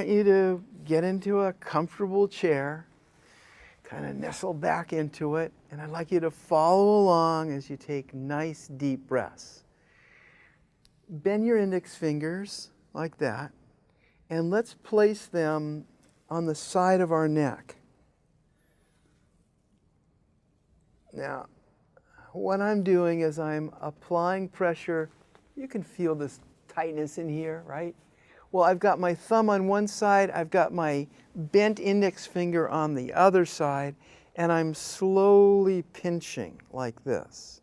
want you to get into a comfortable chair, kind of nestle back into it, and I'd like you to follow along as you take nice deep breaths. Bend your index fingers like that, and let's place them on the side of our neck. Now, what I'm doing is I'm applying pressure. You can feel this tightness in here, right? Well, I've got my thumb on one side, I've got my bent index finger on the other side, and I'm slowly pinching like this.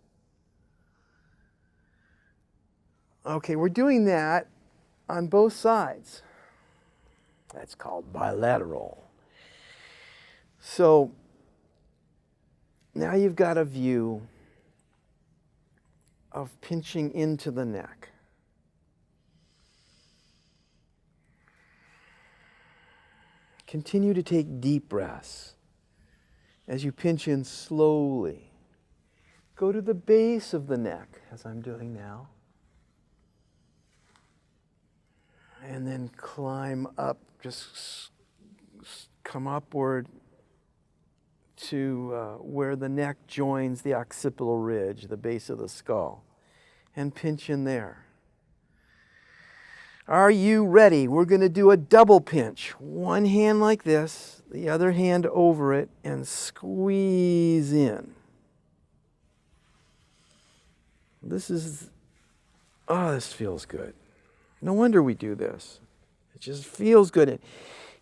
Okay, we're doing that on both sides. That's called bilateral. So now you've got a view of pinching into the neck. Continue to take deep breaths as you pinch in slowly. Go to the base of the neck, as I'm doing now. And then climb up, just come upward to where the neck joins the occipital ridge, the base of the skull, and pinch in there. Are you ready? We're going to do a double pinch. One hand like this, the other hand over it, and squeeze in. This feels good. No wonder we do this. It just feels good.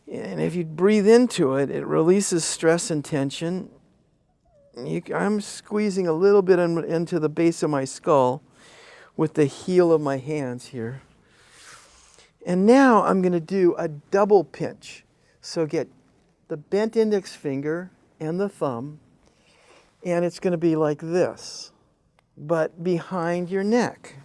And if you breathe into it, it releases stress and tension. I'm squeezing a little bit into the base of my skull with the heel of my hands here. And now I'm going to do a double pinch. So get the bent index finger and the thumb, and it's going to be like this, but behind your neck.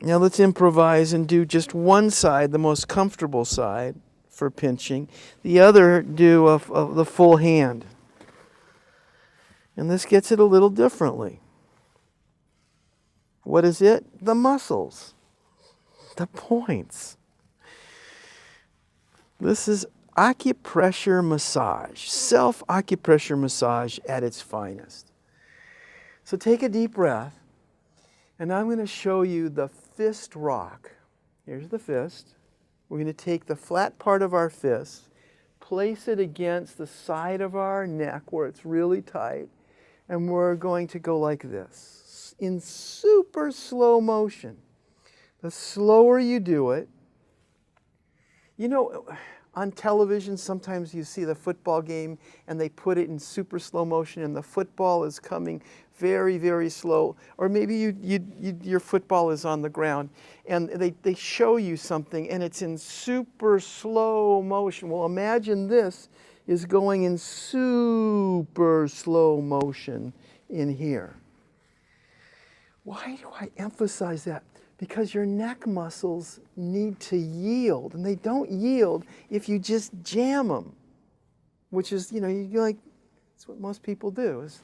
Now let's improvise and do just one side, the most comfortable side for pinching. The other, do the full hand. And this gets it a little differently. What is it? The muscles, the points. This is acupressure massage, self-acupressure massage at its finest. So take a deep breath, and I'm going to show you the fist rock. Here's the fist. We're going to take the flat part of our fist, place it against the side of our neck where it's really tight, and we're going to go like this in super slow motion. The slower you do it, you know, on television sometimes you see the football game and they put it in super slow motion and the football is coming very, very slow. Or maybe your football is on the ground and they show you something and it's in super slow motion. Well, imagine this is going in super slow motion in here. Why do I emphasize that? Because your neck muscles need to yield, and they don't yield if you just jam them, which is, you know, you're like, that's what most people do, is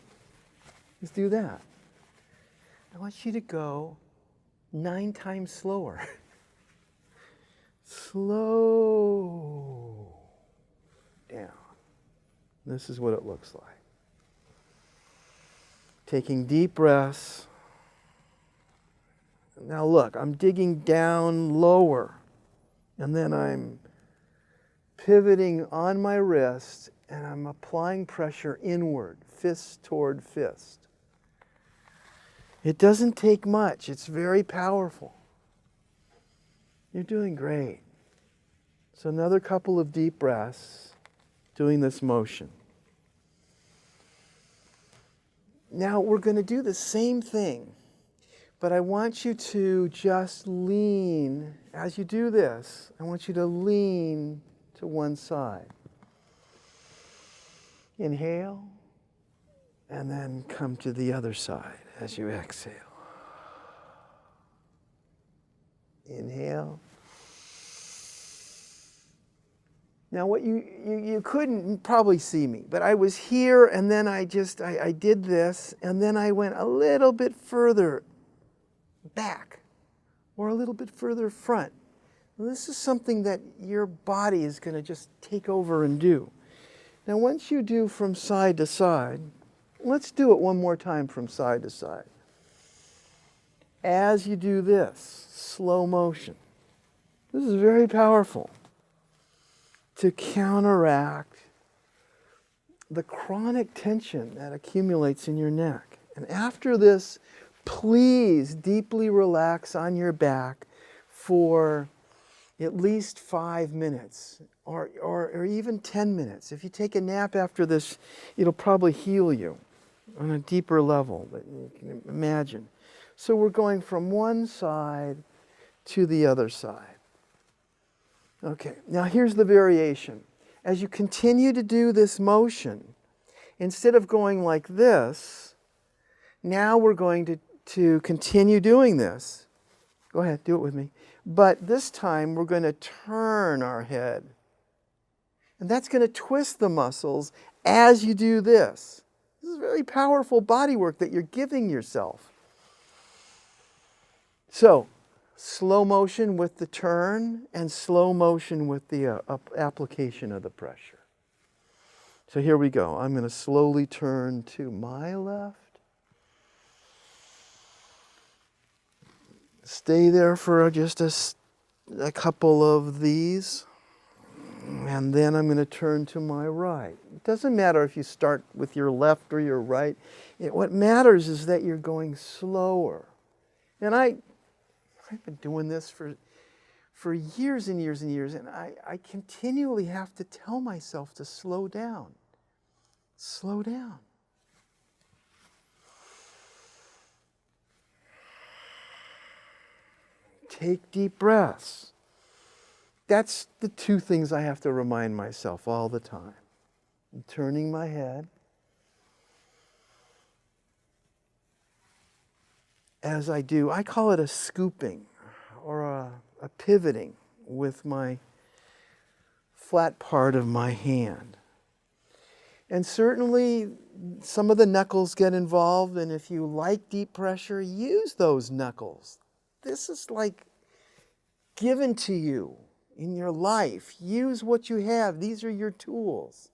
do that. I want you to go 9 times slower. Slow down. This is what it looks like. Taking deep breaths. Now look, I'm digging down lower, and then I'm pivoting on my wrist, and I'm applying pressure inward, fist toward fist. It doesn't take much. It's very powerful. You're doing great. So another couple of deep breaths, doing this motion. Now we're going to do the same thing, but I want you to just lean. As you do this, I want you to lean to one side. Inhale, and then come to the other side as you exhale. Inhale. Now what you couldn't probably see me, but I was here and then I did this and then I went a little bit further back or a little bit further front. And this is something that your body is going to just take over and do. Now once you do from side to side, let's do it one more time from side to side. As you do this, slow motion. This is very powerful to counteract the chronic tension that accumulates in your neck. And after this, please deeply relax on your back for at least 5 minutes or even 10 minutes. If you take a nap after this, it'll probably heal you on a deeper level that you can imagine. So we're going from one side to the other side. Okay, now here's the variation. As you continue to do this motion, instead of going like this, now we're going to continue doing this. Go ahead, do it with me. But this time we're going to turn our head. And that's going to twist the muscles as you do this. This is very powerful body work that you're giving yourself. So, slow motion with the turn and slow motion with the application of the pressure. So here we go. I'm going to slowly turn to my left. Stay there for just a couple of these. And then I'm going to turn to my right. It doesn't matter if you start with your left or your right. What matters is that you're going slower. And I've been doing this for years and years and years, and I continually have to tell myself to slow down. Slow down. Take deep breaths. That's the two things I have to remind myself all the time. I'm turning my head. As I do, I call it a scooping or a pivoting with my flat part of my hand. And certainly some of the knuckles get involved, and if you like deep pressure, use those knuckles. This is like given to you in your life. Use what you have. These are your tools.